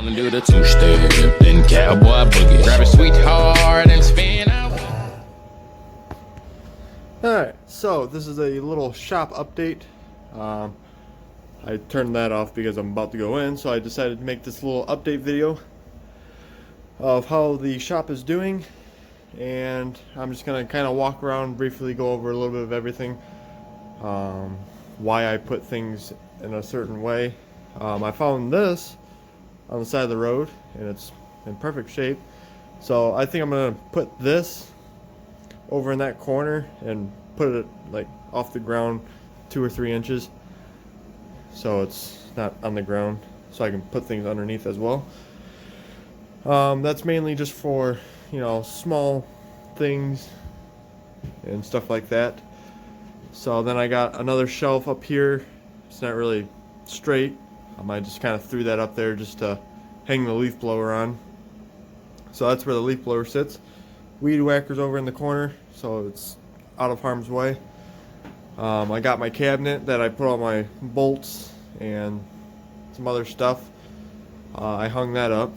Wanna do the two-step, then cowboy boogie. Grab a sweetheart and spin out. Alright, so this is a little shop update. I turned that off because I'm about to go in, so I decided to make this little update video of how the shop is doing. And I'm just going to kind of walk around, briefly go over a little bit of everything. Why I put things in a certain way. I found this on the side of the road, and it's in perfect shape. So I think I'm going to put this over in that corner and put it like off the ground 2 or 3 inches, so it's not on the ground, so I can put things underneath as well. That's mainly just for, you know, small things and stuff like that. So then I got another shelf up here. It's not really straight. I just kind of threw that up there just to hang the leaf blower on. So that's where the leaf blower sits. Weed whacker's over in the corner, so it's out of harm's way. I got my cabinet that I put all my bolts and some other stuff. I hung that up.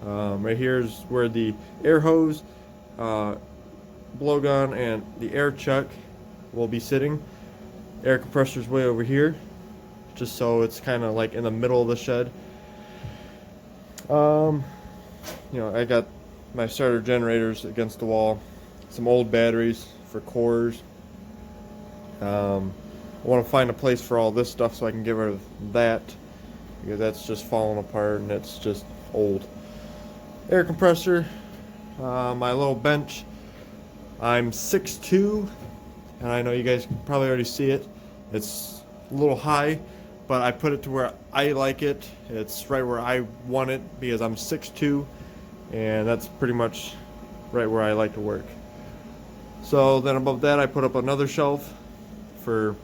Right here is where the air hose, blowgun, and the air chuck will be sitting. Air compressor's way over here, just so it's kind of like in the middle of the shed. You know, I got my starter generators against the wall, some old batteries for cores. I want to find a place for all this stuff so I can get rid of that, because that's just falling apart and it's just old. Air compressor, my little bench. I'm 6'2", and I know you guys can probably already see it. It's a little high, but I put it to where I like it. It's right where I want it because I'm 6'2", and that's pretty much right where I like to work. So then above that I put up another shelf for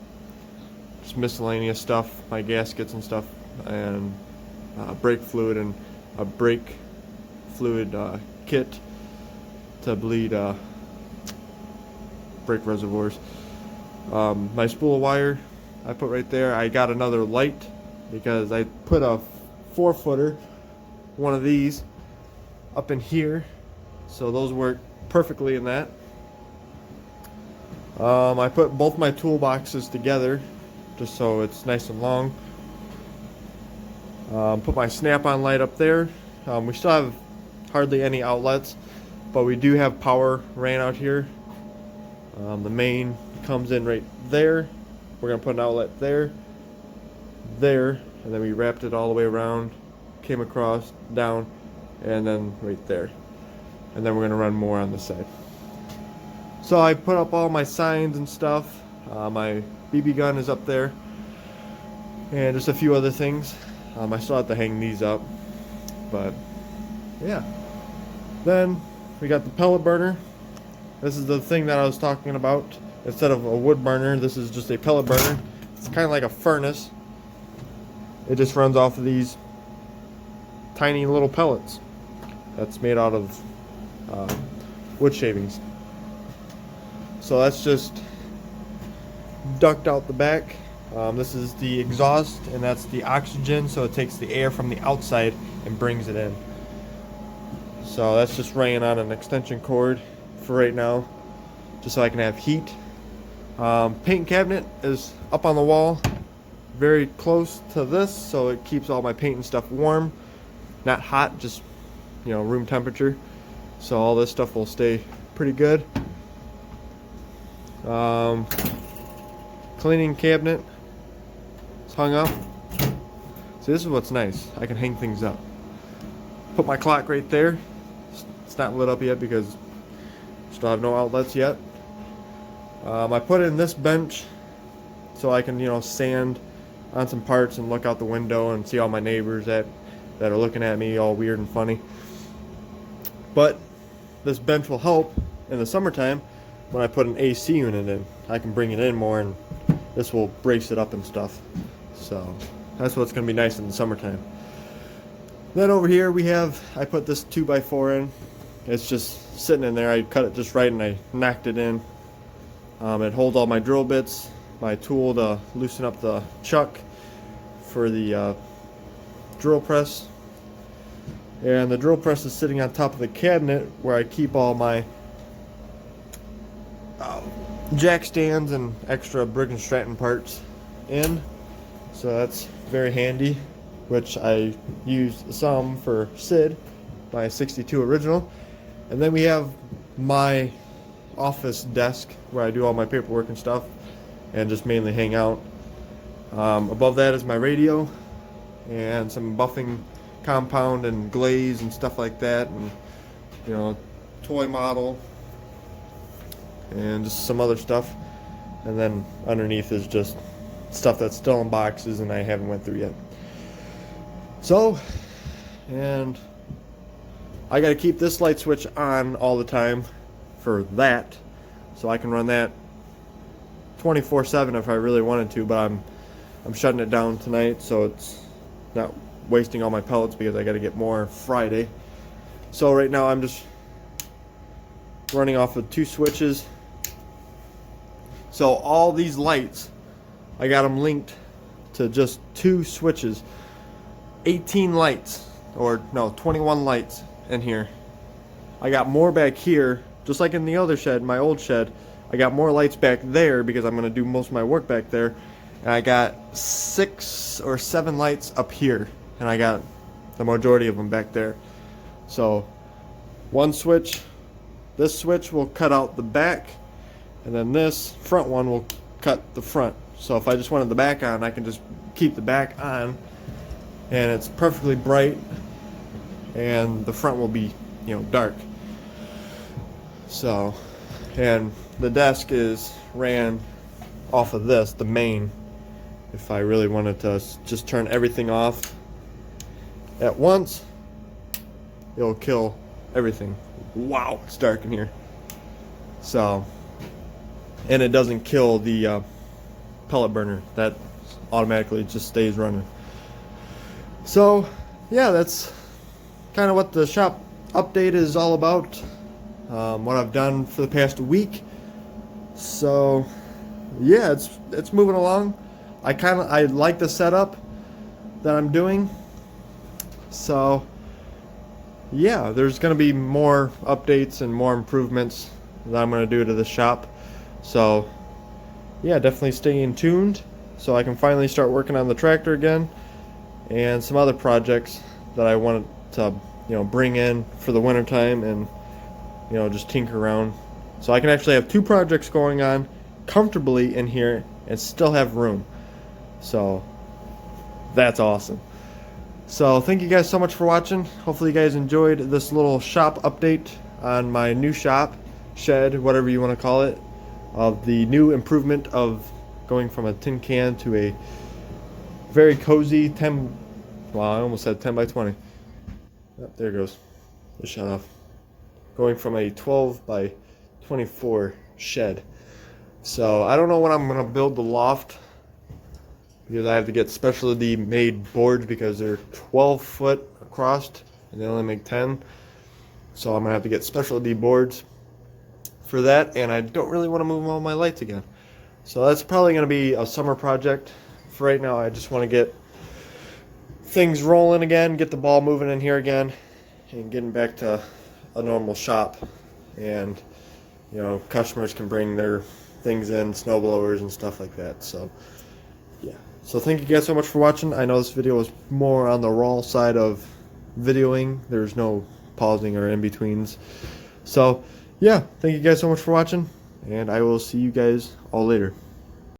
just miscellaneous stuff, my gaskets and stuff, and brake fluid, and a brake fluid kit to bleed brake reservoirs. My spool of wire I put right there. I got another light because I put a 4-footer, one of these, up in here, so those work perfectly in that. I put both my toolboxes together just so it's nice and long. Put my snap-on light up there. We still have hardly any outlets, but we do have power ran out here. The main comes in right there. We're gonna put an outlet there, and then we wrapped it all the way around, came across, down, and then right there. And then we're gonna run more on the side. So I put up all my signs and stuff. My BB gun is up there, and just a few other things. I still have to hang these up, but yeah. Then we got the pellet burner. This is the thing that I was talking about. Instead of a wood burner, this is just a pellet burner. It's kind of like a furnace. It just runs off of these tiny little pellets that's made out of wood shavings. So that's just duct out the back. This is the exhaust, and that's the oxygen, so it takes the air from the outside and brings it in. So that's just running on an extension cord for right now, just so I can have heat. Paint cabinet is up on the wall, very close to this, so it keeps all my paint and stuff warm, not hot, just, you know, room temperature. So all this stuff will stay pretty good. Cleaning cabinet is hung up. See, this is what's nice. I can hang things up. Put my clock right there. It's not lit up yet because still have no outlets yet. I put in this bench so I can, you know, sand on some parts and look out the window and see all my neighbors that are looking at me all weird and funny. But this bench will help in the summertime when I put an AC unit in. I can bring it in more, and this will brace it up and stuff. So that's what's going to be nice in the summertime. Then over here I put this 2x4 in. It's just sitting in there. I cut it just right and I knocked it in. It holds all my drill bits, my tool to loosen up the chuck for the drill press, And the drill press is sitting on top of the cabinet where I keep all my jack stands and extra Briggs & Stratton parts in. So that's very handy, which I used some for Sid, my 62 original. And then we have my office desk where I do all my paperwork and stuff and just mainly hang out. Above that is my radio and some buffing compound and glaze and stuff like that, and you know, toy model and just some other stuff. And then underneath is just stuff that's still in boxes and I haven't went through yet. So, and I got to keep this light switch on all the time for that, so I can run that 24/7 if I really wanted to, but I'm shutting it down tonight so it's not wasting all my pellets because I got to get more Friday. So right now I'm just running off of 2 switches. So all these lights, I got them linked to just 2 switches. 18 lights, or no, 21 lights in here. I got more back here, just like in the other shed, my old shed. I got more lights back there because I'm going to do most of my work back there. And I got 6 or 7 lights up here, and I got the majority of them back there. So one switch, this switch will cut out the back, and then this front one will cut the front. So if I just wanted the back on, I can just keep the back on and it's perfectly bright, and the front will be, you know, dark. So, and the desk is ran off of this, the main. If I really wanted to just turn everything off at once, it'll kill everything. Wow, it's dark in here. So, and it doesn't kill the pellet burner. That automatically just stays running. So, yeah, that's kind of what the shop update is all about. What I've done for the past week. So, yeah, it's moving along. I like the setup that I'm doing. So, yeah, there's going to be more updates and more improvements that I'm going to do to the shop. So, yeah, definitely stay tuned so I can finally start working on the tractor again and some other projects that I want to, you know, bring in for the wintertime and, you know, just tinker around. So I can actually have 2 projects going on comfortably in here and still have room. So that's awesome. So thank you guys so much for watching. Hopefully you guys enjoyed this little shop update on my new shop, shed, whatever you want to call it, of the new improvement of going from a tin can to a very cozy 10, well, I almost said 10 by 20. Oh, there it goes. It shut off. Going from a 12 by 24 shed. So I don't know when I'm going to build the loft, because I have to get specialty made boards because they're 12 foot across and they only make 10. So I'm going to have to get specialty boards for that, and I don't really want to move all my lights again. So that's probably going to be a summer project. For right now, I just want to get things rolling again, get the ball moving in here again, and getting back to a normal shop. And, you know, customers can bring their things in, snow blowers and stuff like that. So, yeah. So thank you guys so much for watching. I know this video was more on the raw side of videoing. There's no pausing or in-betweens. So, yeah, thank you guys so much for watching, and I will see you guys all later.